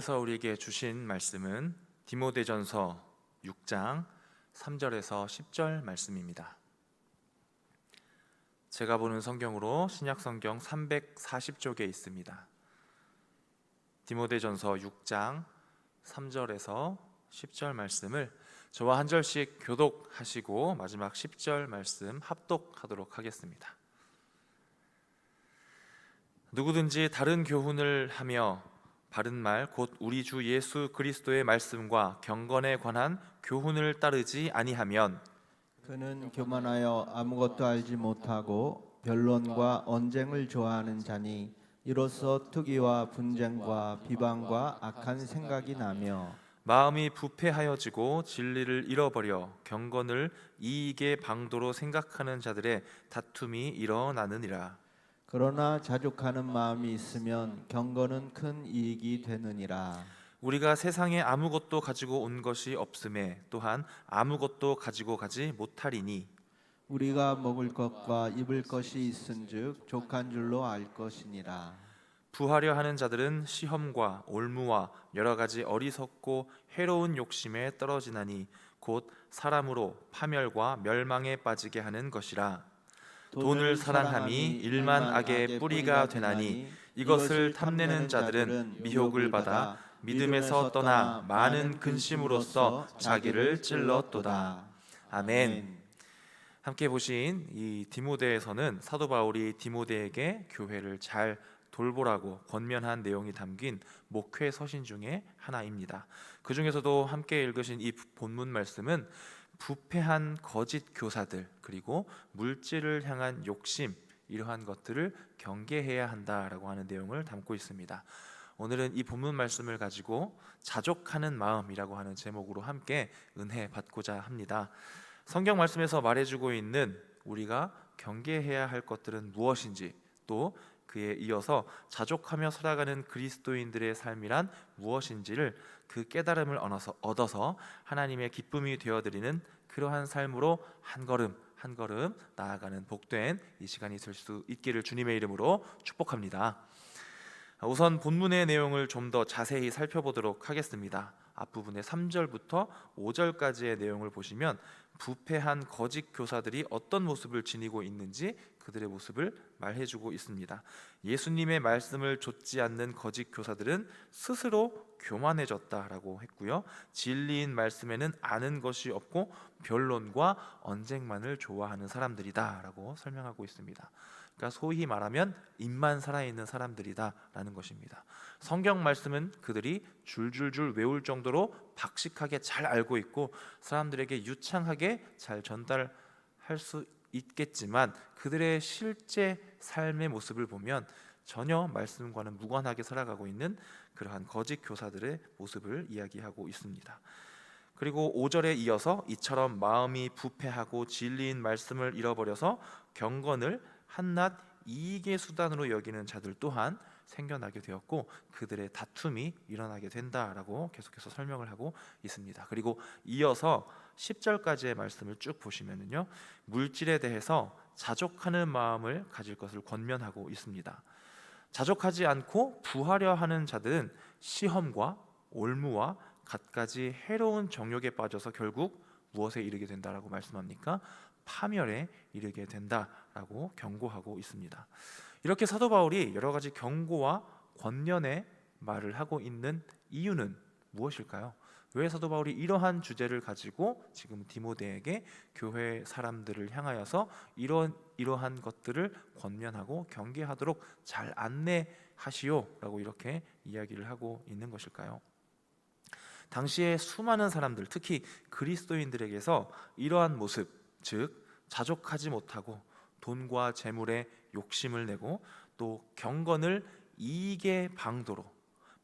그래서 우리에게 주신 말씀은 디모데전서 6장 3절에서 10절 말씀입니다. 제가 보는 성경으로 신약성경 340쪽에 있습니다. 디모데전서 6장 3절에서 10절 말씀을 저와 한 절씩 교독하시고 마지막 10절 말씀 합독하도록 하겠습니다. 누구든지 다른 교훈을 하며 바른 말 곧 우리 주 예수 그리스도의 말씀과 경건에 관한 교훈을 따르지 아니하면 그는 교만하여 아무것도 알지 못하고 변론과 언쟁을 좋아하는 자니 이로써 투기와 분쟁과 비방과 악한 생각이 나며 마음이 부패하여지고 진리를 잃어버려 경건을 이익의 방도로 생각하는 자들의 다툼이 일어나느니라. 그러나 자족하는 마음이 있으면 경건은 큰 이익이 되느니라. 우리가 세상에 아무것도 가지고 온 것이 없음에 또한 아무것도 가지고 가지 못하리니 우리가 먹을 것과 입을 것이 있은즉 족한 줄로 알 것이니라. 부하려 하는 자들은 시험과 올무와 여러 가지 어리석고 해로운 욕심에 떨어지나니 곧 사람으로 파멸과 멸망에 빠지게 하는 것이라. 돈을 사랑함이 일만 악의 뿌리가 되나니 이것을 탐내는 자들은 미혹을 받아 믿음에서 떠나 많은 근심으로써 자기를 찔렀도다. 아멘. 함께 보신 이 디모데에서는 사도 바울이 디모데에게 교회를 잘 돌보라고 권면한 내용이 담긴 목회 서신 중에 하나입니다. 그 중에서도 함께 읽으신 이 본문 말씀은 부패한 거짓 교사들 그리고 물질을 향한 욕심 이러한 것들을 경계해야 한다라고 하는 내용을 담고 있습니다. 오늘은 이 본문 말씀을 가지고 자족하는 마음이라고 하는 제목으로 함께 은혜 받고자 합니다. 성경 말씀에서 말해주고 있는 우리가 경계해야 할 것들은 무엇인지, 또 그에 이어서 자족하며 살아가는 그리스도인들의 삶이란 무엇인지를 그 깨달음을 얻어서 하나님의 기쁨이 되어드리는 그러한 삶으로 한 걸음 한 걸음 나아가는 복된 이 시간이 될 수 있기를 주님의 이름으로 축복합니다. 우선 본문의 내용을 좀 더 자세히 살펴보도록 하겠습니다. 앞부분의 3절부터 5절까지의 내용을 보시면 부패한 거짓 교사들이 어떤 모습을 지니고 있는지 그들의 모습을 말해주고 있습니다. 예수님의 말씀을 좇지 않는 거짓 교사들은 스스로 교만해졌다라고 했고요. 진리인 말씀에는 아는 것이 없고 변론과 언쟁만을 좋아하는 사람들이다라고 설명하고 있습니다. 그러니까 소위 말하면 입만 살아있는 사람들이다라는 것입니다. 성경 말씀은 그들이 줄줄줄 외울 정도로 박식하게 잘 알고 있고 사람들에게 유창하게 잘 전달할 수 있겠지만 그들의 실제 삶의 모습을 보면 전혀 말씀과는 무관하게 살아가고 있는 그러한 거짓 교사들의 모습을 이야기하고 있습니다. 그리고 5절에 이어서 이처럼 마음이 부패하고 진리인 말씀을 잃어버려서 경건을 한낱 이익의 수단으로 여기는 자들 또한 생겨나게 되었고 그들의 다툼이 일어나게 된다라고 계속해서 설명을 하고 있습니다. 그리고 이어서 10절까지의 말씀을 쭉 보시면은요, 물질에 대해서 자족하는 마음을 가질 것을 권면하고 있습니다. 자족하지 않고 부하려 하는 자들은 시험과 올무와 갖가지 해로운 정욕에 빠져서 결국 무엇에 이르게 된다라고 말씀합니까? 파멸에 이르게 된다라고 경고하고 있습니다. 이렇게 사도 바울이 여러 가지 경고와 권면의 말을 하고 있는 이유는 무엇일까요? 왜 사도 바울이 이러한 주제를 가지고 지금 디모데에게 교회 사람들을 향하여서 이러한 것들을 권면하고 경계하도록 잘 안내하시오라고 이렇게 이야기를 하고 있는 것일까요? 당시에 수많은 사람들, 특히 그리스도인들에게서 이러한 모습, 즉 자족하지 못하고 돈과 재물에 욕심을 내고 또 경건을 이익의 방도로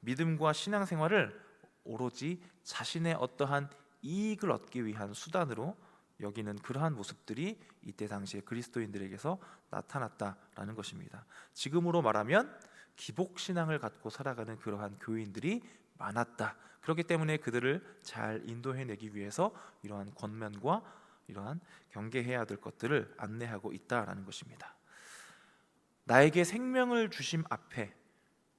믿음과 신앙생활을 오로지 자신의 어떠한 이익을 얻기 위한 수단으로 여기는 그러한 모습들이 이때 당시에 그리스도인들에게서 나타났다라는 것입니다. 지금으로 말하면 기복신앙을 갖고 살아가는 그러한 교인들이 많았다. 그렇기 때문에 그들을 잘 인도해내기 위해서 이러한 권면과 이러한 경계해야 될 것들을 안내하고 있다라는 것입니다. 나에게 생명을 주심 앞에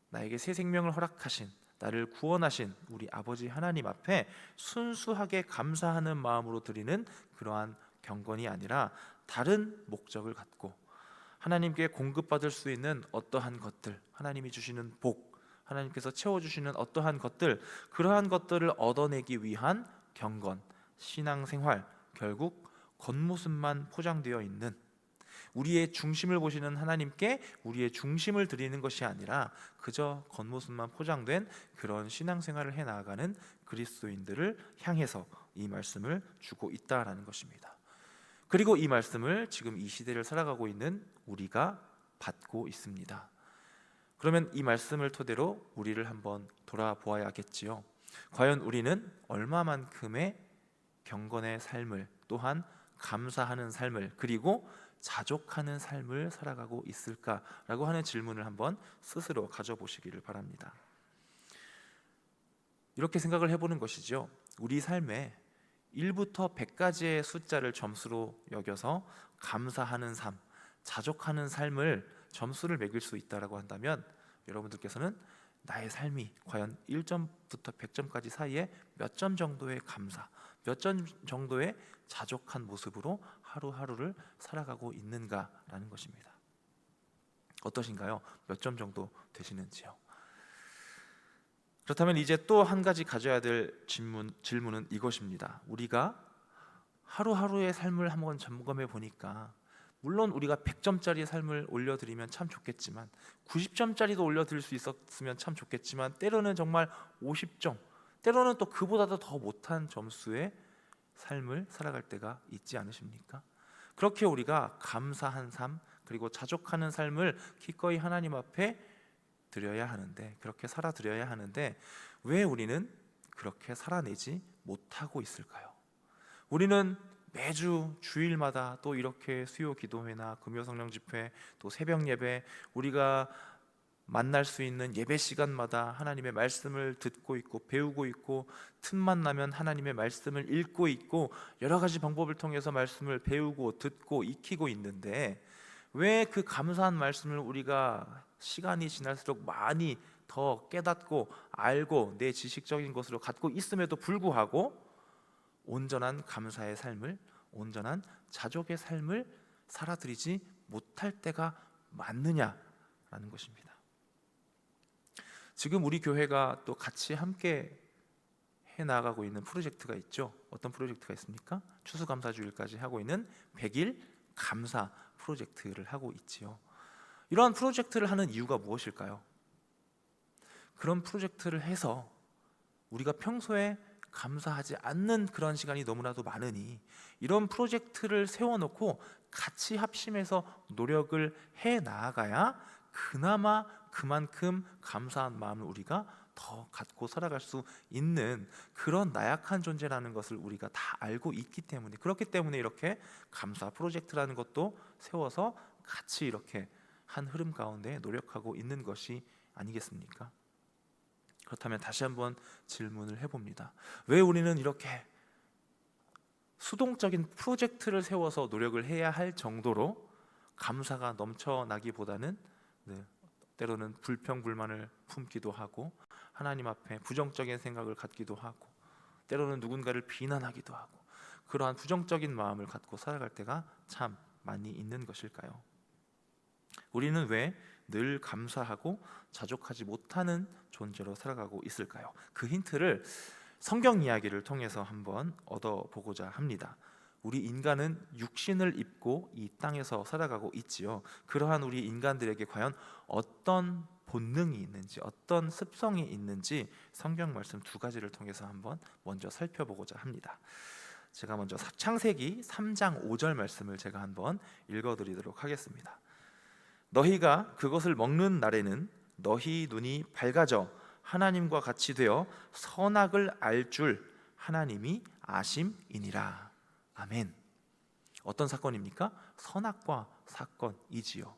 나에게 새 생명을 허락하신 나를 구원하신 우리 아버지 하나님 앞에 순수하게 감사하는 마음으로 드리는 그러한 경건이 아니라 다른 목적을 갖고 하나님께 공급받을 수 있는 어떠한 것들, 하나님이 주시는 복, 하나님께서 채워주시는 어떠한 것들, 그러한 것들을 얻어내기 위한 경건, 신앙생활, 결국 겉모습만 포장되어 있는, 우리의 중심을 보시는 하나님께 우리의 중심을 드리는 것이 아니라 그저 겉모습만 포장된 그런 신앙생활을 해나가는 그리스도인들을 향해서 이 말씀을 주고 있다라는 것입니다. 그리고 이 말씀을 지금 이 시대를 살아가고 있는 우리가 받고 있습니다. 그러면 이 말씀을 토대로 우리를 한번 돌아보아야겠지요. 과연 우리는 얼마만큼의 경건의 삶을, 또한 감사하는 삶을, 그리고 자족하는 삶을 살아가고 있을까라고 하는 질문을 한번 스스로 가져보시기를 바랍니다. 이렇게 생각을 해보는 것이죠. 우리 삶에 1부터 100까지의 숫자를 점수로 여겨서 감사하는 삶, 자족하는 삶을 점수를 매길 수 있다라고 한다면 여러분들께서는 나의 삶이 과연 1점부터 100점까지 사이에 몇 점 정도의 감사, 몇 점 정도의 자족한 모습으로 하루하루를 살아가고 있는가라는 것입니다. 어떠신가요? 몇 점 정도 되시는지요? 그렇다면 이제 또 한 가지 가져야 될 질문은 이것입니다. 우리가 하루하루의 삶을 한번 점검해 보니까 물론 우리가 100점짜리 삶을 올려드리면 참 좋겠지만 90점짜리도 올려드릴 수 있었으면 참 좋겠지만 때로는 정말 50점, 때로는 또 그보다도 더 못한 점수의 삶을 살아갈 때가 있지 않으십니까? 그렇게 우리가 감사한 삶, 그리고 자족하는 삶을 기꺼이 하나님 앞에 드려야 하는데, 그렇게 살아드려야 하는데 왜 우리는 그렇게 살아내지 못하고 있을까요? 우리는 매주 주일마다 또 이렇게 수요 기도회나 금요 성령 집회, 또 새벽 예배, 우리가 만날 수 있는 예배 시간마다 하나님의 말씀을 듣고 있고 배우고 있고, 틈만 나면 하나님의 말씀을 읽고 있고, 여러 가지 방법을 통해서 말씀을 배우고 듣고 익히고 있는데 왜 그 감사한 말씀을 우리가 시간이 지날수록 많이 더 깨닫고 알고 내 지식적인 것으로 갖고 있음에도 불구하고 온전한 감사의 삶을, 온전한 자족의 삶을 살아드리지 못할 때가 많느냐라는 것입니다. 지금 우리 교회가 또 같이 함께 해나가고 있는 프로젝트가 있죠. 어떤 프로젝트가 있습니까? 추수감사주일까지 하고 있는 100일 감사 프로젝트를 하고 있지요. 이러한 프로젝트를 하는 이유가 무엇일까요? 그런 프로젝트를 해서 우리가 평소에 감사하지 않는 그런 시간이 너무나도 많으니 이런 프로젝트를 세워놓고 같이 합심해서 노력을 해 나아가야 그나마 그만큼 감사한 마음을 우리가 더 갖고 살아갈 수 있는 그런 나약한 존재라는 것을 우리가 다 알고 있기 때문에, 그렇기 때문에 이렇게 감사 프로젝트라는 것도 세워서 같이 이렇게 한 흐름 가운데 노력하고 있는 것이 아니겠습니까? 그렇다면 다시 한번 질문을 해봅니다. 왜 우리는 이렇게 수동적인 프로젝트를 세워서 노력을 해야 할 정도로 감사가 넘쳐나기보다는 때로는 불평불만을 품기도 하고 하나님 앞에 부정적인 생각을 갖기도 하고 때로는 누군가를 비난하기도 하고 그러한 부정적인 마음을 갖고 살아갈 때가 참 많이 있는 것일까요? 우리는 왜 늘 감사하고 자족하지 못하는 존재로 살아가고 있을까요? 그 힌트를 성경 이야기를 통해서 한번 얻어보고자 합니다. 우리 인간은 육신을 입고 이 땅에서 살아가고 있지요. 그러한 우리 인간들에게 과연 어떤 본능이 있는지, 어떤 습성이 있는지 성경 말씀 두 가지를 통해서 한번 먼저 살펴보고자 합니다. 제가 먼저 창세기 3장 5절 말씀을 제가 한번 읽어드리도록 하겠습니다. 너희가 그것을 먹는 날에는 너희 눈이 밝아져 하나님과 같이 되어 선악을 알 줄 하나님이 아심이니라. 아멘. 어떤 사건입니까? 선악과 사건이지요.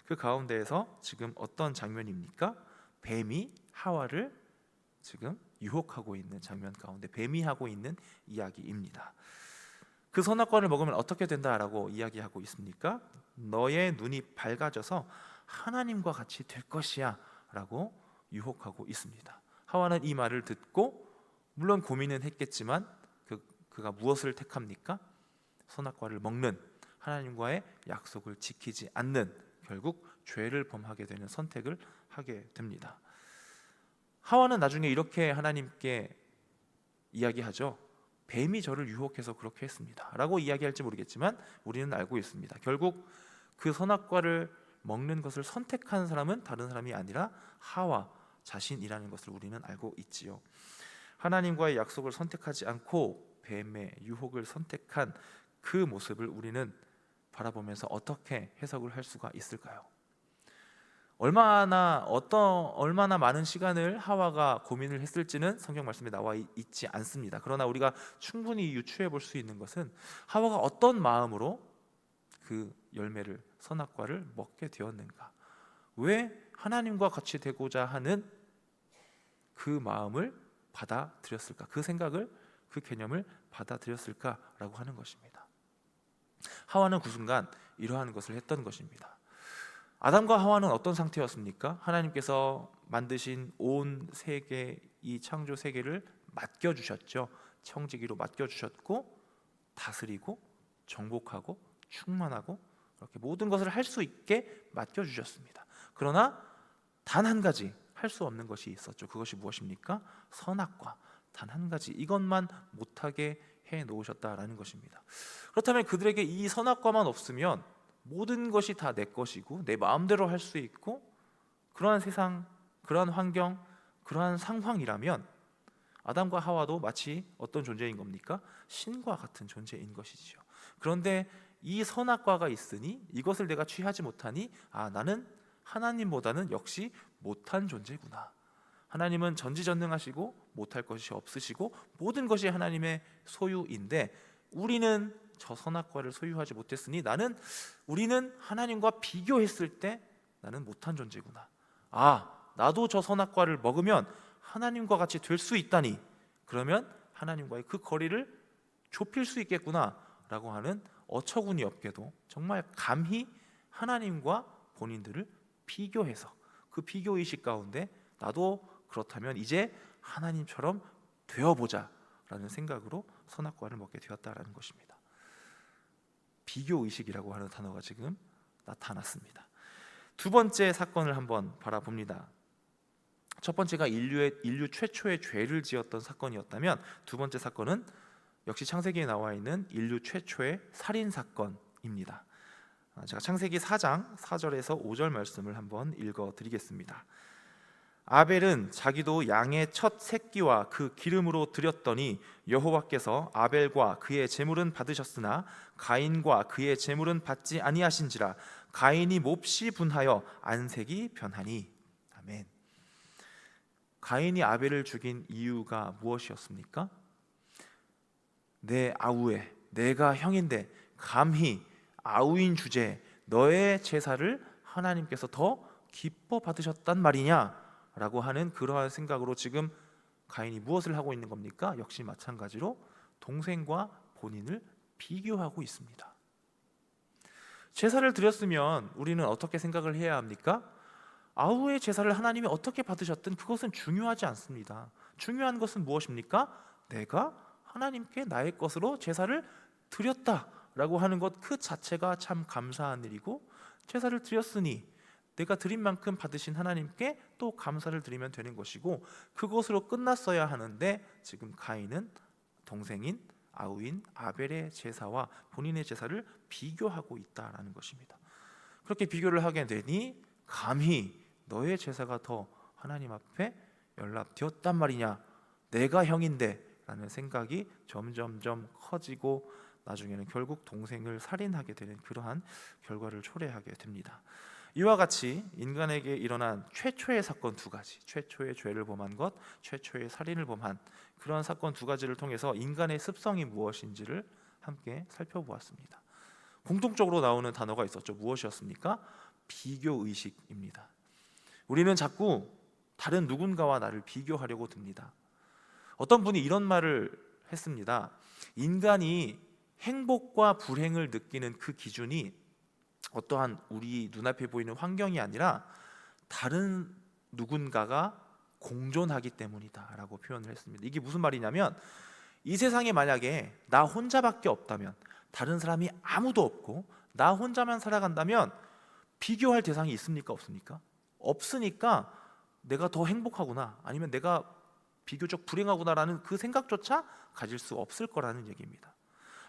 그 가운데에서 지금 어떤 장면입니까? 뱀이 하와를 지금 유혹하고 있는 장면 가운데 뱀이 하고 있는 이야기입니다. 그 선악과를 먹으면 어떻게 된다라고 이야기하고 있습니까? 너의 눈이 밝아져서 하나님과 같이 될 것이야 라고 유혹하고 있습니다. 하와는 이 말을 듣고 물론 고민은 했겠지만 그가 무엇을 택합니까? 선악과를 먹는, 하나님과의 약속을 지키지 않는, 결국 죄를 범하게 되는 선택을 하게 됩니다. 하와는 나중에 이렇게 하나님께 이야기하죠. 뱀이 저를 유혹해서 그렇게 했습니다 라고 이야기할지 모르겠지만 우리는 알고 있습니다. 결국 그 선악과를 먹는 것을 선택한 사람은 다른 사람이 아니라 하와 자신이라는 것을 우리는 알고 있지요. 하나님과의 약속을 선택하지 않고 뱀의 유혹을 선택한 그 모습을 우리는 바라보면서 어떻게 해석을 할 수가 있을까요? 얼마나 많은 시간을 하와가 고민을 했을지는 성경 말씀에 나와 있지 않습니다. 그러나 우리가 충분히 유추해 볼 수 있는 것은 하와가 어떤 마음으로 그 열매를, 선악과를 먹게 되었는가, 왜 하나님과 같이 되고자 하는 그 마음을 받아들였을까, 그 생각을, 그 개념을 받아들였을까라고 하는 것입니다. 하와는 그 순간 이러한 것을 했던 것입니다. 아담과 하와는 어떤 상태였습니까? 하나님께서 만드신 온 세계, 이 창조 세계를 맡겨주셨죠. 청지기로 맡겨주셨고 다스리고 정복하고 충만하고 그렇게 모든 것을 할 수 있게 맡겨주셨습니다. 그러나 단 한 가지 할 수 없는 것이 있었죠. 그것이 무엇입니까? 선악과, 단 한 가지, 이것만 못하게 해놓으셨다라는 것입니다. 그렇다면 그들에게 이 선악과만 없으면 모든 것이 다 내 것이고 내 마음대로 할 수 있고 그러한 세상, 그러한 환경, 그러한 상황이라면 아담과 하와도 마치 어떤 존재인 겁니까? 신과 같은 존재인 것이지요. 그런데 이 선악과가 있으니, 이것을 내가 취하지 못하니 나는 하나님보다는 역시 못한 존재구나. 하나님은 전지전능하시고 못할 것이 없으시고 모든 것이 하나님의 소유인데 우리는 저 선악과를 소유하지 못했으니 우리는 하나님과 비교했을 때 나는 못한 존재구나. 나도 저 선악과를 먹으면 하나님과 같이 될 수 있다니, 그러면 하나님과의 그 거리를 좁힐 수 있겠구나 라고 하는 어처구니 없게도 정말 감히 하나님과 본인들을 비교해서 그 비교의식 가운데 나도 그렇다면 이제 하나님처럼 되어보자 라는 생각으로 선악과를 먹게 되었다라는 것입니다. 비교의식이라고 하는 단어가 지금 나타났습니다. 두 번째 사건을 한번 바라봅니다. 첫 번째가 인류 최초의 죄를 지었던 사건이었다면 두 번째 사건은 역시 창세기에 나와 있는 인류 최초의 살인 사건입니다. 제가 창세기 4장 4절에서 5절 말씀을 한번 읽어드리겠습니다. 아벨은 자기도 양의 첫 새끼와 그 기름으로 드렸더니 여호와께서 아벨과 그의 제물은 받으셨으나 가인과 그의 제물은 받지 아니하신지라 가인이 몹시 분하여 안색이 변하니. 아멘. 가인이 아벨을 죽인 이유가 무엇이었습니까? 내 아우에, 내가 형인데 감히 아우인 주제에 너의 제사를 하나님께서 더 기뻐 받으셨단 말이냐 라고 하는 그러한 생각으로 지금 가인이 무엇을 하고 있는 겁니까? 역시 마찬가지로 동생과 본인을 비교하고 있습니다. 제사를 드렸으면 우리는 어떻게 생각을 해야 합니까? 아우의 제사를 하나님이 어떻게 받으셨든 그것은 중요하지 않습니다. 중요한 것은 무엇입니까? 내가 하나님께 나의 것으로 제사를 드렸다라고 하는 것 그 자체가 참 감사한 일이고, 제사를 드렸으니 내가 드린 만큼 받으신 하나님께 또 감사를 드리면 되는 것이고, 그것으로 끝났어야 하는데 지금 가인은 동생인 아우인 아벨의 제사와 본인의 제사를 비교하고 있다라는 것입니다. 그렇게 비교를 하게 되니 감히 너의 제사가 더 하나님 앞에 연락되었단 말이냐, 내가 형인데 라는 생각이 점점점 커지고 나중에는 결국 동생을 살인하게 되는 그러한 결과를 초래하게 됩니다. 이와 같이 인간에게 일어난 최초의 사건 두 가지, 최초의 죄를 범한 것, 최초의 살인을 범한 그런 사건 두 가지를 통해서 인간의 습성이 무엇인지를 함께 살펴보았습니다. 공통적으로 나오는 단어가 있었죠. 무엇이었습니까? 비교의식입니다. 우리는 자꾸 다른 누군가와 나를 비교하려고 듭니다. 어떤 분이 이런 말을 했습니다. 인간이 행복과 불행을 느끼는 그 기준이 어떠한 우리 눈앞에 보이는 환경이 아니라 다른 누군가가 공존하기 때문이다라고 표현을 했습니다. 이게 무슨 말이냐면 이 세상에 만약에 나 혼자밖에 없다면, 다른 사람이 아무도 없고 나 혼자만 살아간다면 비교할 대상이 있습니까? 없습니까? 없으니까 내가 더 행복하구나, 아니면 내가 비교적 불행하구나라는 그 생각조차 가질 수 없을 거라는 얘기입니다.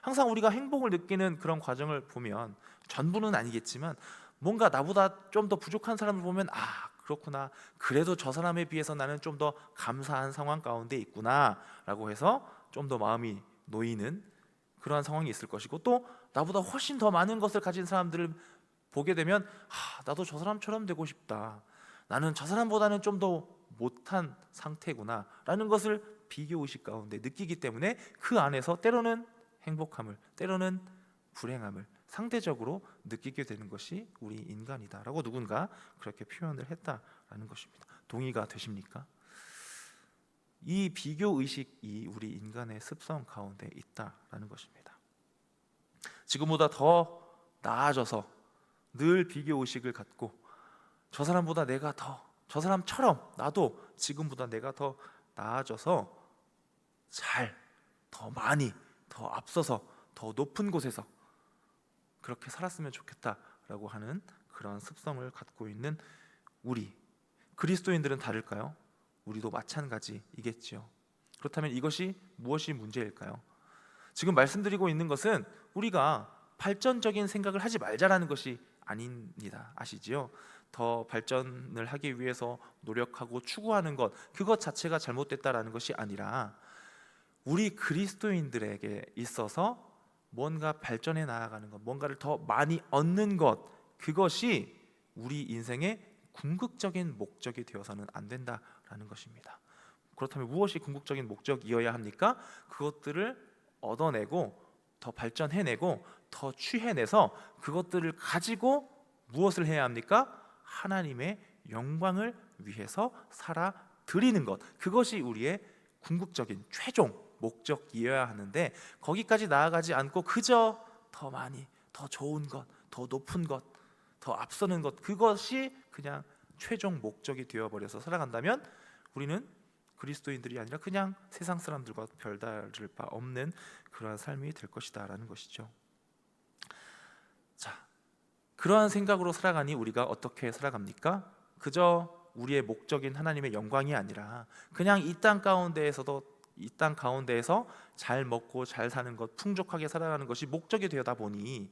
항상 우리가 행복을 느끼는 그런 과정을 보면, 전부는 아니겠지만 뭔가 나보다 좀 더 부족한 사람을 보면 그렇구나, 그래도 저 사람에 비해서 나는 좀 더 감사한 상황 가운데 있구나 라고 해서 좀 더 마음이 놓이는 그러한 상황이 있을 것이고, 또 나보다 훨씬 더 많은 것을 가진 사람들을 보게 되면 나도 저 사람처럼 되고 싶다, 나는 저 사람보다는 좀 더 못한 상태구나 라는 것을 비교의식 가운데 느끼기 때문에 그 안에서 때로는 행복함을, 때로는 불행함을 상대적으로 느끼게 되는 것이 우리 인간이다라고 누군가 그렇게 표현을 했다라는 것입니다. 동의가 되십니까? 이 비교의식이 우리 인간의 습성 가운데 있다라는 것입니다. 지금보다 더 나아져서 늘 비교의식을 갖고, 저 사람보다 내가 더, 저 사람처럼 나도 지금보다 내가 더 나아져서 더 많이, 더 앞서서 더 높은 곳에서 그렇게 살았으면 좋겠다라고 하는 그런 습성을 갖고 있는 우리 그리스도인들은 다를까요? 우리도 마찬가지이겠지요. 그렇다면 이것이 무엇이 문제일까요? 지금 말씀드리고 있는 것은 우리가 발전적인 생각을 하지 말자라는 것이 아닙니다. 아시지요? 더 발전을 하기 위해서 노력하고 추구하는 것, 그것 자체가 잘못됐다라는 것이 아니라, 우리 그리스도인들에게 있어서 뭔가 발전해 나아가는 것, 뭔가를 더 많이 얻는 것, 그것이 우리 인생의 궁극적인 목적이 되어서는 안 된다라는 것입니다. 그렇다면 무엇이 궁극적인 목적이어야 합니까? 그것들을 얻어내고 더 발전해내고 더 취해내서 그것들을 가지고 무엇을 해야 합니까? 하나님의 영광을 위해서 살아드리는 것, 그것이 우리의 궁극적인 최종 목적이어야 하는데, 거기까지 나아가지 않고 그저 더 많이, 더 좋은 것, 더 높은 것, 더 앞서는 것, 그것이 그냥 최종 목적이 되어버려서 살아간다면 우리는 그리스도인들이 아니라 그냥 세상 사람들과 별다를 바 없는 그러한 삶이 될 것이다 라는 것이죠. 자, 그러한 생각으로 살아가니 우리가 어떻게 살아갑니까? 그저 우리의 목적인 하나님의 영광이 아니라 그냥 이 땅 가운데에서 잘 먹고 잘 사는 것, 풍족하게 살아가는 것이 목적이 되다 보니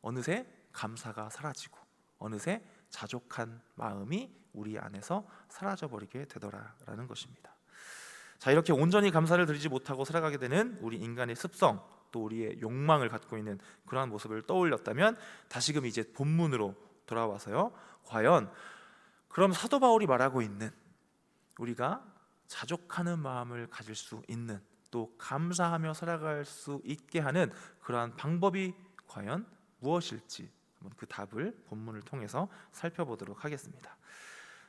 어느새 감사가 사라지고 어느새 자족한 마음이 우리 안에서 사라져버리게 되더라라는 것입니다. 자, 이렇게 온전히 감사를 드리지 못하고 살아가게 되는 우리 인간의 습성, 또 우리의 욕망을 갖고 있는 그러한 모습을 떠올렸다면, 다시금 이제 본문으로 돌아와서요, 과연 그럼 사도 바울이 말하고 있는 우리가 자족하는 마음을 가질 수 있는, 또 감사하며 살아갈 수 있게 하는 그러한 방법이 과연 무엇일지 한번 그 답을 본문을 통해서 살펴보도록 하겠습니다.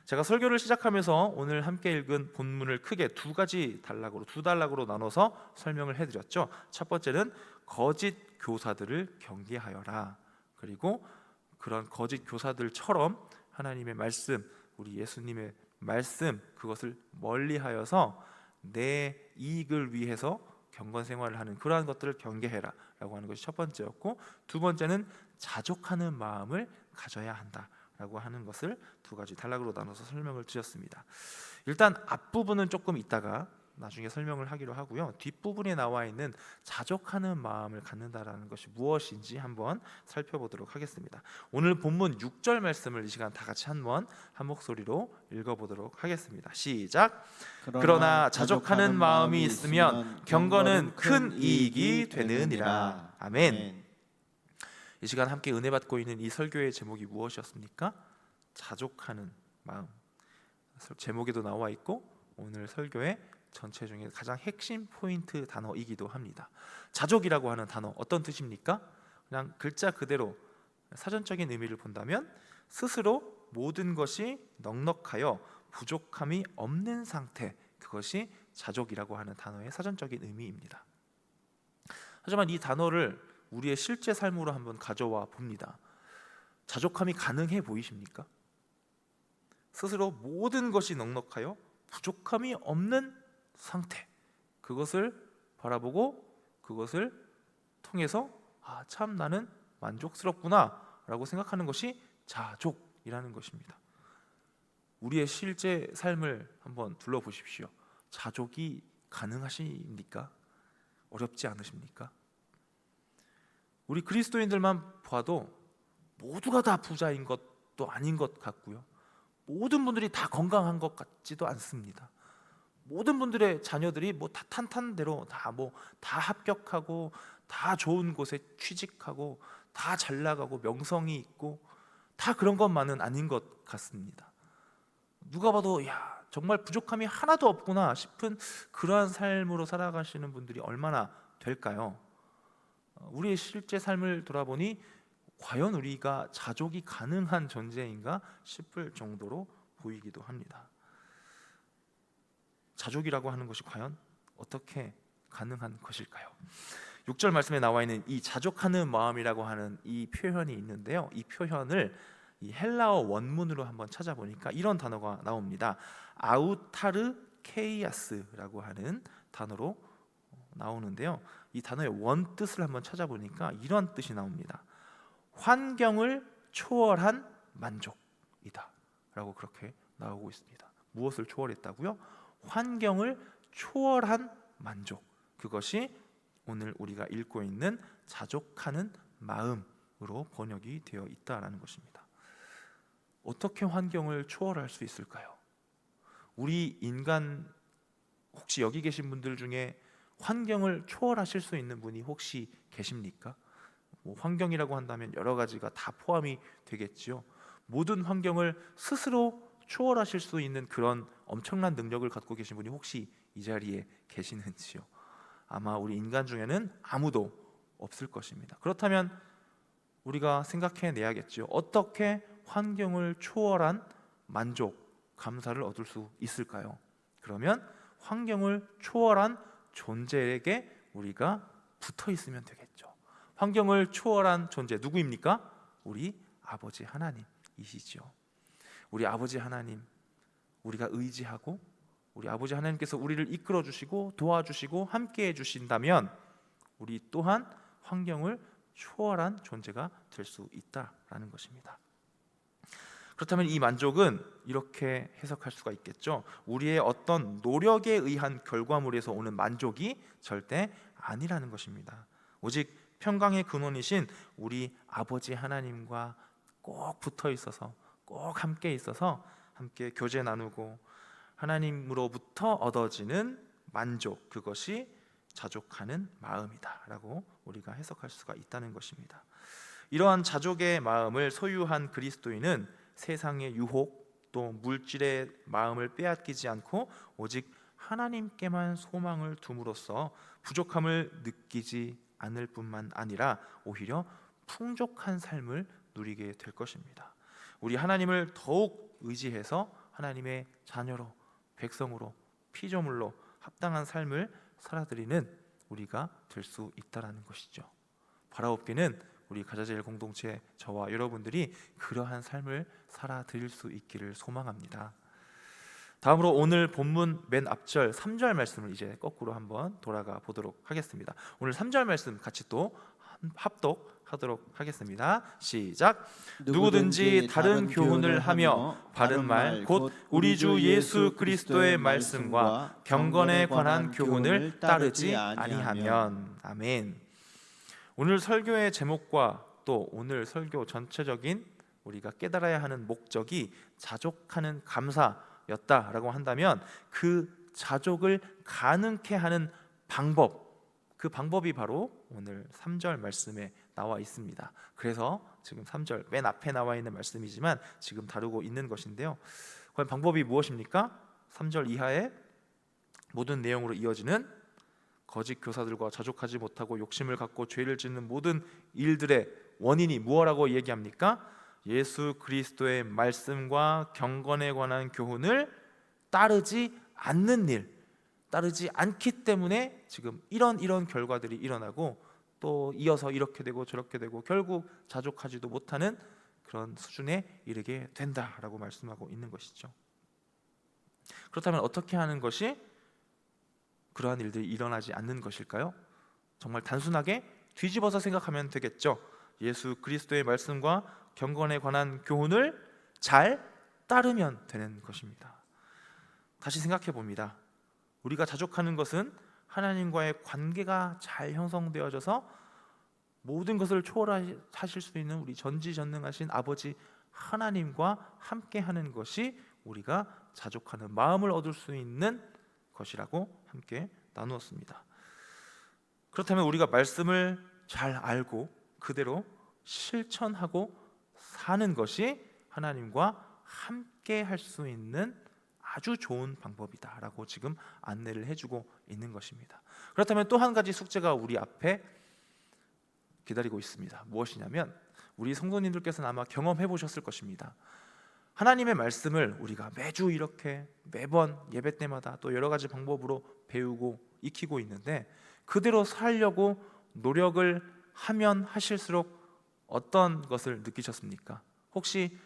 제가 설교를 시작하면서 오늘 함께 읽은 본문을 크게 두 단락으로 나눠서 설명을 해드렸죠. 첫 번째는 거짓 교사들을 경계하여라. 그리고 그런 거짓 교사들처럼 하나님의 말씀, 우리 예수님의 말씀, 그것을 멀리하여서 내 이익을 위해서 경건 생활을 하는 그러한 것들을 경계해라 라고 하는 것이 첫 번째였고, 두 번째는 자족하는 마음을 가져야 한다 라고 하는 것을 두 가지 단락으로 나눠서 설명을 드렸습니다. 일단 앞부분은 조금 있다가 나중에 설명을 하기로 하고요, 뒷부분에 나와 있는 자족하는 마음을 갖는다라는 것이 무엇인지 한번 살펴보도록 하겠습니다. 오늘 본문 6절 말씀을 이 시간 다 같이 한 목소리로 읽어보도록 하겠습니다. 시작. 그러나 자족하는 마음이 있으면 경건은 큰 이익이 되느니라. 아멘. 이 시간 함께 은혜 받고 있는 이 설교의 제목이 무엇이었습니까? 자족하는 마음. 제목에도 나와 있고 오늘 설교의 전체 중에 가장 핵심 포인트 단어이기도 합니다. 자족이라고 하는 단어 어떤 뜻입니까? 그냥 글자 그대로 사전적인 의미를 본다면 스스로 모든 것이 넉넉하여 부족함이 없는 상태, 그것이 자족이라고 하는 단어의 사전적인 의미입니다. 하지만 이 단어를 우리의 실제 삶으로 한번 가져와 봅니다. 자족함이 가능해 보이십니까? 스스로 모든 것이 넉넉하여 부족함이 없는 상태, 그것을 바라보고 그것을 통해서 참 나는 만족스럽구나 라고 생각하는 것이 자족이라는 것입니다. 우리의 실제 삶을 한번 둘러보십시오. 자족이 가능하십니까? 어렵지 않으십니까? 우리 그리스도인들만 봐도 모두가 다 부자인 것도 아닌 것 같고요, 모든 분들이 다 건강한 것 같지도 않습니다. 모든 분들의 자녀들이 다 탄탄대로 다 합격하고 다 좋은 곳에 취직하고 다 잘 나가고 명성이 있고 다 그런 것만은 아닌 것 같습니다. 누가 봐도 정말 부족함이 하나도 없구나 싶은 그러한 삶으로 살아가시는 분들이 얼마나 될까요? 우리의 실제 삶을 돌아보니 과연 우리가 자족이 가능한 존재인가 싶을 정도로 보이기도 합니다. 자족이라고 하는 것이 과연 어떻게 가능한 것일까요? 6절 말씀에 나와 있는 이 자족하는 마음이라고 하는 이 표현이 있는데요, 이 표현을 이 헬라어 원문으로 한번 찾아보니까 이런 단어가 나옵니다. 아우타르케이아스라고 하는 단어로 나오는데요, 이 단어의 원뜻을 한번 찾아보니까 이런 뜻이 나옵니다. 환경을 초월한 만족이다 라고 그렇게 나오고 있습니다. 무엇을 초월했다고요? 환경을 초월한 만족, 그것이 오늘 우리가 읽고 있는 자족하는 마음으로 번역이 되어 있다라는 것입니다. 어떻게 환경을 초월할 수 있을까요? 우리 인간, 혹시 여기 계신 분들 중에 환경을 초월하실 수 있는 분이 혹시 계십니까? 환경이라고 한다면 여러 가지가 다 포함이 되겠지요. 모든 환경을 스스로 초월하실 수 있는 그런 엄청난 능력을 갖고 계신 분이 혹시 이 자리에 계시는지요? 아마 우리 인간 중에는 아무도 없을 것입니다. 그렇다면 우리가 생각해내야겠죠. 어떻게 환경을 초월한 만족, 감사를 얻을 수 있을까요? 그러면 환경을 초월한 존재에게 우리가 붙어 있으면 되겠죠. 환경을 초월한 존재 누구입니까? 우리 아버지 하나님이시죠. 우리 아버지 하나님, 우리가 의지하고 우리 아버지 하나님께서 우리를 이끌어 주시고 도와주시고 함께 해주신다면 우리 또한 환경을 초월한 존재가 될 수 있다라는 것입니다. 그렇다면 이 만족은 이렇게 해석할 수가 있겠죠. 우리의 어떤 노력에 의한 결과물에서 오는 만족이 절대 아니라는 것입니다. 오직 평강의 근원이신 우리 아버지 하나님과 꼭 붙어 있어서, 꼭 함께 있어서 함께 교제 나누고 하나님으로부터 얻어지는 만족, 그것이 자족하는 마음이다라고 우리가 해석할 수가 있다는 것입니다. 이러한 자족의 마음을 소유한 그리스도인은 세상의 유혹 또 물질의 마음을 빼앗기지 않고 오직 하나님께만 소망을 둠으로써 부족함을 느끼지 않을 뿐만 아니라 오히려 풍족한 삶을 누리게 될 것입니다. 우리 하나님을 더욱 의지해서 하나님의 자녀로, 백성으로, 피조물로 합당한 삶을 살아드리는 우리가 될 수 있다라는 것이죠. 바라옵기는 우리 가자제일 공동체 저와 여러분들이 그러한 삶을 살아드릴 수 있기를 소망합니다. 다음으로 오늘 본문 맨 앞절 3절 말씀을 이제 거꾸로 한번 돌아가 보도록 하겠습니다. 오늘 3절 말씀 같이 또 합독하도록 하겠습니다. 시작. 누구든지 다른 교훈을 하며 바른 말 곧 우리 주 예수 그리스도의 말씀과 경건에 관한 교훈을 따르지 아니하면. 아멘. 오늘 설교의 제목과 또 오늘 설교 전체적인 우리가 깨달아야 하는 목적이 자족하는 감사였다라고 한다면 그 자족을 가능케 하는 방법, 그 방법이 바로 오늘 3절 말씀에 나와 있습니다. 그래서 지금 3절 맨 앞에 나와 있는 말씀이지만 지금 다루고 있는 것인데요, 과연 방법이 무엇입니까? 3절 이하의 모든 내용으로 이어지는 거짓 교사들과 자족하지 못하고 욕심을 갖고 죄를 짓는 모든 일들의 원인이 무엇이라고 얘기합니까? 예수 그리스도의 말씀과 경건에 관한 교훈을 따르지 않는 일, 따르지 않기 때문에 지금 이런 결과들이 일어나고 또 이어서 이렇게 되고 저렇게 되고 결국 자족하지도 못하는 그런 수준에 이르게 된다라고 말씀하고 있는 것이죠. 그렇다면 어떻게 하는 것이 그러한 일들이 일어나지 않는 것일까요? 정말 단순하게 뒤집어서 생각하면 되겠죠. 예수 그리스도의 말씀과 경건에 관한 교훈을 잘 따르면 되는 것입니다. 다시 생각해 봅니다. 우리가 자족하는 것은 하나님과의 관계가 잘 형성되어져서 모든 것을 초월하실 수 있는 우리 전지전능하신 아버지 하나님과 함께하는 것이 우리가 자족하는 마음을 얻을 수 있는 것이라고 함께 나누었습니다. 그렇다면 우리가 말씀을 잘 알고 그대로 실천하고 사는 것이 하나님과 함께 할 수 있는 아주 좋은 방법이다라고 지금 안내를 해주고 있는 것입니다. 그렇다면 또 한 가지 숙제가 우리 앞에 기다리고 있습니다. 무엇이냐면 우리 성도님들께서는 아마 경험해 보셨을 것입니다. 하나님의 말씀을 우리가 매주 이렇게 매번 예배 때마다 또 여러 가지 방법으로 배우고 익히고 있는데 그대로 살려고 노력을 하면 하실수록 어떤 것을 느끼셨습니까? 혹시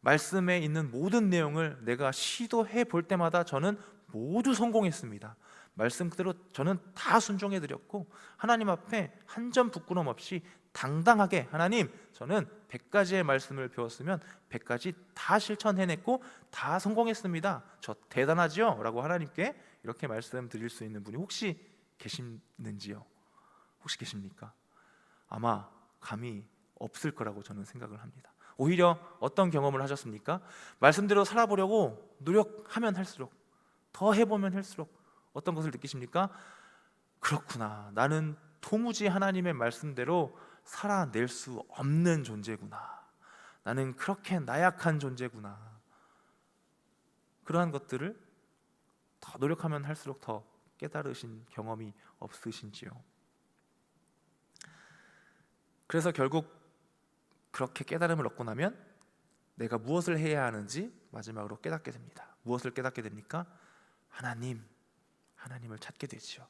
말씀에 있는 모든 내용을 내가 시도해 볼 때마다 저는 모두 성공했습니다. 말씀 그대로 저는 다 순종해 드렸고 하나님 앞에 한 점 부끄럼 없이 당당하게 하나님 저는 100가지의 말씀을 배웠으면 100가지 다 실천해냈고 다 성공했습니다. 저 대단하죠? 라고 하나님께 이렇게 말씀드릴 수 있는 분이 혹시 계시는지요? 혹시 계십니까? 아마 감이 없을 거라고 저는 생각을 합니다. 오히려 어떤 경험을 하셨습니까? 말씀대로 살아보려고 노력하면 할수록 더 해보면 할수록 어떤 것을 느끼십니까? 그렇구나, 나는 도무지 하나님의 말씀대로 살아낼 수 없는 존재구나, 나는 그렇게 나약한 존재구나. 그러한 것들을 더 노력하면 할수록 더 깨달으신 경험이 없으신지요? 그래서 결국 그렇게 깨달음을 얻고 나면 내가 무엇을 해야 하는지 마지막으로 깨닫게 됩니다. 무엇을 깨닫게 됩니까? 하나님을 찾게 되지요.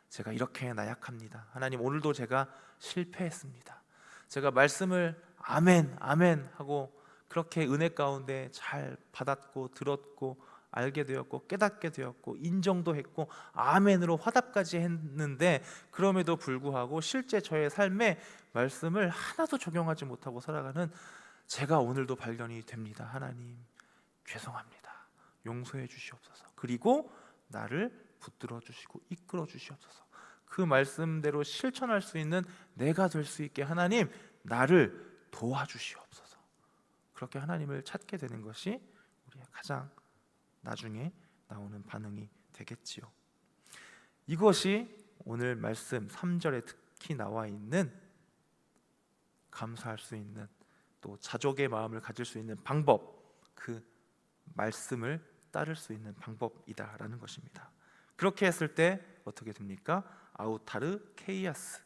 제가 이렇게 나약합니다. 하나님, 오늘도 제가 실패했습니다. 제가 말씀을 아멘 아멘 하고 그렇게 은혜 가운데 잘 받았고 들었고 알게 되었고 깨닫게 되었고 인정도 했고 아멘으로 화답까지 했는데 그럼에도 불구하고 실제 저의 삶에 말씀을 하나도 적용하지 못하고 살아가는 제가 오늘도 발견이 됩니다. 하나님 죄송합니다. 용서해 주시옵소서. 그리고 나를 붙들어 주시고 이끌어 주시옵소서. 그 말씀대로 실천할 수 있는 내가 될 수 있게 하나님 나를 도와주시옵소서. 그렇게 하나님을 찾게 되는 것이 우리의 가장 나중에 나오는 반응이 되겠지요. 이것이 오늘 말씀 3절에 특히 나와 있는 감사할 수 있는 또 자족의 마음을 가질 수 있는 방법, 그 말씀을 따를 수 있는 방법이다라는 것입니다. 그렇게 했을 때 어떻게 됩니까? 아우타르 케이아스,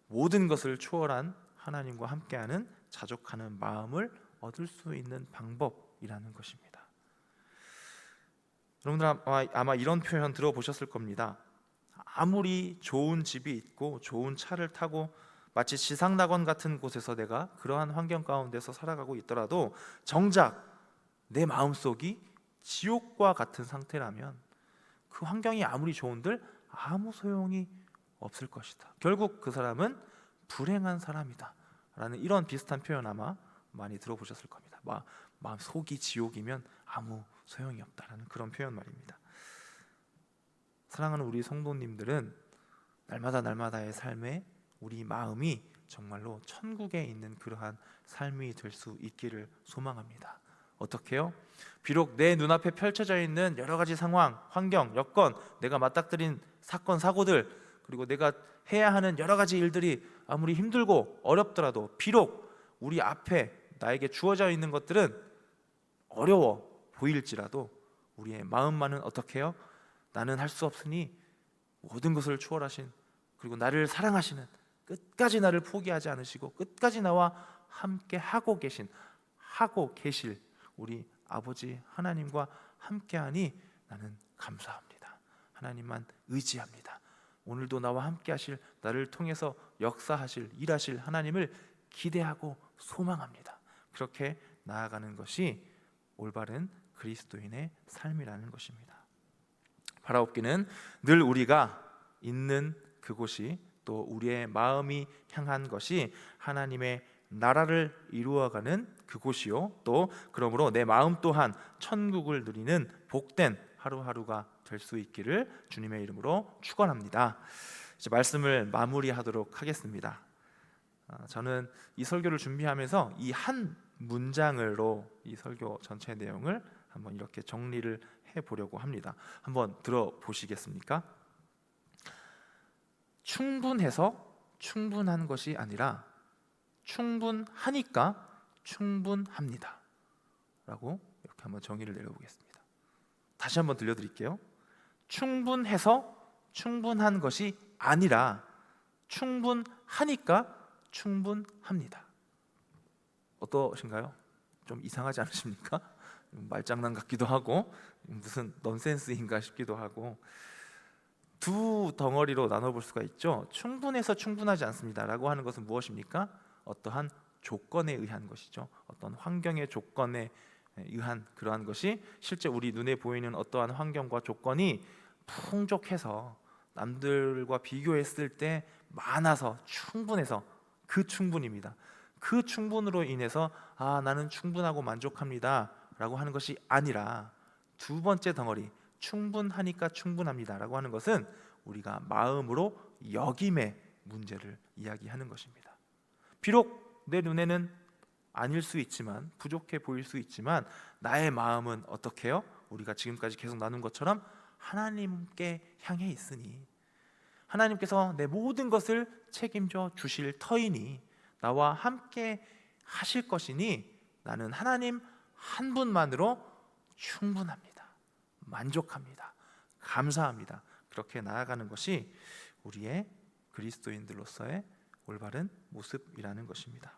모든 것을 초월한 하나님과 함께하는 자족하는 마음을 얻을 수 있는 방법이라는 것입니다. 여러분들 아마 이런 표현 들어보셨을 겁니다. 아무리 좋은 집이 있고 좋은 차를 타고 마치 지상낙원 같은 곳에서 내가 그러한 환경 가운데서 살아가고 있더라도 정작 내 마음속이 지옥과 같은 상태라면 그 환경이 아무리 좋은들 아무 소용이 없을 것이다. 결국 그 사람은 불행한 사람이다 라는 이런 비슷한 표현 아마 많이 들어보셨을 겁니다. 마음 속이 지옥이면 아무 소용이 없다라는 그런 표현 말입니다. 사랑하는 우리 성도님들은 날마다의 삶에 우리 마음이 정말로 천국에 있는 그러한 삶이 될 수 있기를 소망합니다. 어떻게요? 비록 내 눈앞에 펼쳐져 있는 여러 가지 상황, 환경, 여건, 내가 맞닥뜨린 사건, 사고들, 그리고 내가 해야 하는 여러 가지 일들이 아무리 힘들고 어렵더라도 비록 우리 앞에 나에게 주어져 있는 것들은 어려워 보일지라도 우리의 마음만은 어떻게 해요? 나는 할 수 없으니 모든 것을 초월하신 그리고 나를 사랑하시는, 끝까지 나를 포기하지 않으시고 끝까지 나와 함께 하고 계실 우리 아버지 하나님과 함께하니 나는 감사합니다. 하나님만 의지합니다. 오늘도 나와 함께 하실, 나를 통해서 역사하실, 일하실 하나님을 기대하고 소망합니다. 그렇게 나아가는 것이 올바른 그리스도인의 삶이라는 것입니다. 바라옵기는 늘 우리가 있는 그곳이, 또 우리의 마음이 향한 것이 하나님의 나라를 이루어가는 그곳이요, 또 그러므로 내 마음 또한 천국을 누리는 복된 하루하루가 될 수 있기를 주님의 이름으로 축원합니다. 이제 말씀을 마무리하도록 하겠습니다. 저는 이 설교를 준비하면서 이 한 문장으로 이 설교 전체 내용을 한번 이렇게 정리를 해보려고 합니다. 한번 들어보시겠습니까? 충분해서 충분한 것이 아니라 충분하니까 충분합니다 라고 이렇게 한번 정의를 내려보겠습니다. 다시 한번 들려드릴게요. 충분해서 충분한 것이 아니라 충분하니까 충분합니다. 어떠신가요? 좀 이상하지 않으십니까? 말장난 같기도 하고 무슨 넌센스인가 싶기도 하고, 두 덩어리로 나눠볼 수가 있죠. 충분해서 충분하지 않습니다 라고 하는 것은 무엇입니까? 어떠한 조건에 의한 것이죠. 어떤 환경의 조건에 의한 그러한 것이, 실제 우리 눈에 보이는 어떠한 환경과 조건이 풍족해서 남들과 비교했을 때 많아서 충분해서 그 충분입니다. 그 충분으로 인해서 나는 충분하고 만족합니다 라고 하는 것이 아니라, 두 번째 덩어리 충분하니까 충분합니다 라고 하는 것은 우리가 마음으로 여김의 문제를 이야기하는 것입니다. 비록 내 눈에는 아닐 수 있지만, 부족해 보일 수 있지만, 나의 마음은 어떻게 해요? 우리가 지금까지 계속 나눈 것처럼 하나님께 향해 있으니, 하나님께서 내 모든 것을 책임져 주실 터이니, 나와 함께 하실 것이니, 나는 하나님 한 분만으로 충분합니다, 만족합니다, 감사합니다. 그렇게 나아가는 것이 우리의 그리스도인들로서의 올바른 모습이라는 것입니다.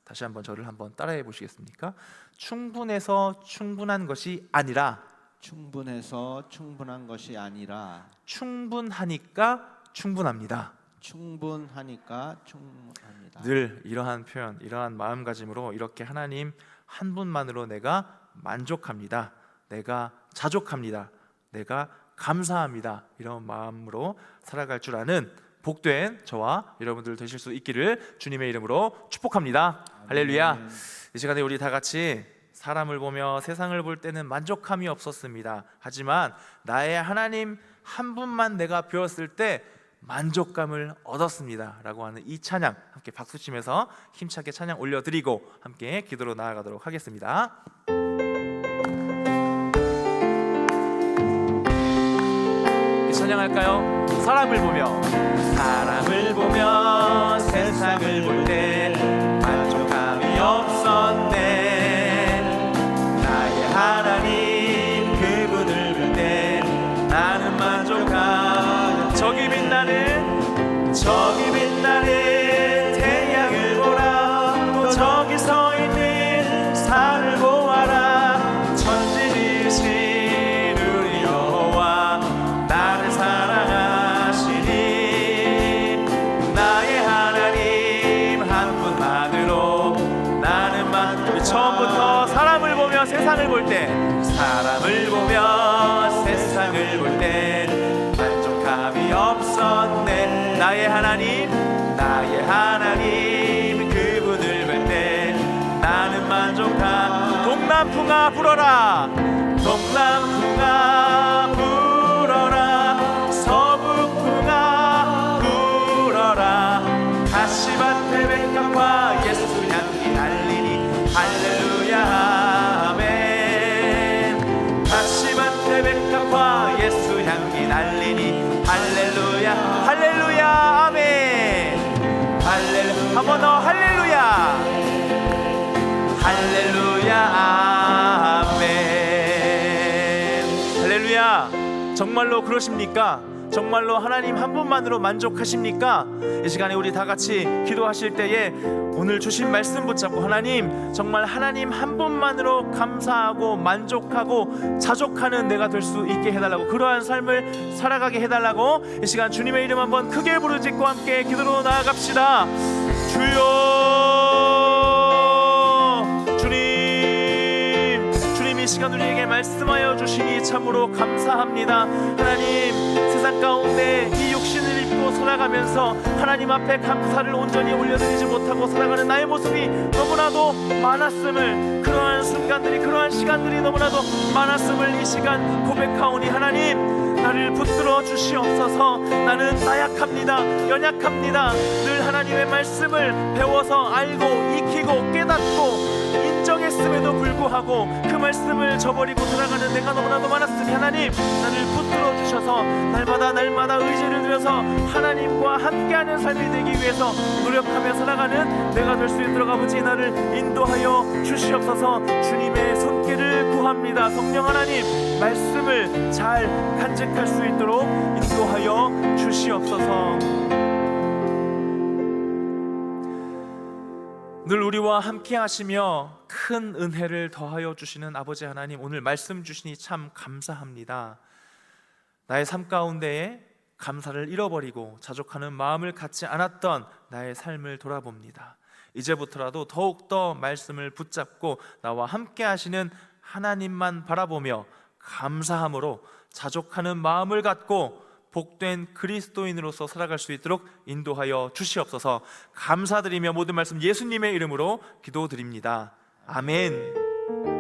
다시 한번 저를 한번 따라해 보시겠습니까? 충분해서 충분한 것이 아니라, 충분해서 충분한 것이 아니라 충분하니까 충분합니다. 충분하니까 충분합니다. 늘 이러한 표현, 이러한 마음가짐으로 이렇게 하나님 한 분만으로 내가 만족합니다, 내가 자족합니다, 내가 감사합니다, 이런 마음으로 살아갈 줄 아는 복된 저와 여러분들 되실 수 있기를 주님의 이름으로 축복합니다. 할렐루야. 이 시간에 우리 다 같이 사람을 보며 세상을 볼 때는 만족함이 없었습니다. 하지만 나의 하나님 한 분만 내가 배웠을 때 만족감을 얻었습니다 라고 하는 이 찬양, 함께 박수치면서 힘차게 찬양 올려드리고 함께 기도로 나아가도록 하겠습니다. 찬양할까요? 사람을 보며 세상을 볼 때 만족함이 없었네. 나의 하나님 그분을 볼 때 나는 만족함. 저기 빛나는 태양을 보라. 또 저기 서 있는 산을 보아라. 천지이신 우리 여호와 나를 사랑하시니, 나의 하나님 한 분만으로 나는 만족. 처음부터 사람을 보며 세상을 볼 때 만족함이 없었네. 나의 하나님 그분을 볼 때 나는 만족함. 동남풍아 불어라, 동남풍아 불어라, 서북풍아 불어라. 가시밭에 백합과 예수 향기 날리니 할렐루야 아멘. 가시밭에 백합과 예수 향기 날리니 할렐루야 할렐루야 아멘. 할렐루야. 한 번 더 할렐루야 할렐루야 아멘. 할렐루야. 정말로 그러십니까? 정말로 하나님 한 분만으로 만족하십니까? 이 시간에 우리 다 같이 기도하실 때에 오늘 주신 말씀 붙잡고, 하나님 정말 하나님 한 분만으로 감사하고 만족하고 자족하는 내가 될 수 있게 해달라고, 그러한 삶을 살아가게 해달라고 이 시간 주님의 이름 한번 크게 부르짖고 함께 기도로 나아갑시다. 주여, 주님 이 시간 우리에게 말씀하여 주시니 참으로 감사합니다. 하나님, 세상 가운데 이 육신을 입고 살아가면서 하나님 앞에 감사를 온전히 올려드리지 못하고 살아가는 나의 모습이 너무나도 많았음을, 그러한 순간들이, 그러한 시간들이 너무나도 많았음을 이 시간 고백하오니 하나님, 나를 붙들어 주시옵소서. 나는 나약합니다. 연약합니다. 늘 하나님의 말씀을 배워서 알고 익히고 깨닫고 인정했음에도 불구하고 그 말씀을 저버리고 살아가는 내가 너무나도 많았으니 하나님, 나를 붙들어 주셔서 날마다 의지를 들여서 하나님과 함께하는 삶이 되기 위해서 노력하며 살아가는 내가 될 수 있도록 아버지 나를 인도하여 주시옵소서. 주님의 손길을 구합니다. 성령 하나님, 말씀을 잘 간직할 수 있도록 인도하여 주시옵소서. 늘 우리와 함께 하시며 큰 은혜를 더하여 주시는 아버지 하나님, 오늘 말씀 주시니 참 감사합니다. 나의 삶 가운데에 감사를 잃어버리고 자족하는 마음을 갖지 않았던 나의 삶을 돌아봅니다. 이제부터라도 더욱더 말씀을 붙잡고 나와 함께 하시는 하나님만 바라보며 감사함으로 자족하는 마음을 갖고 복된 그리스도인으로서 살아갈 수 있도록 인도하여 주시옵소서. 감사드리며 모든 말씀 예수님의 이름으로 기도드립니다. 아멘.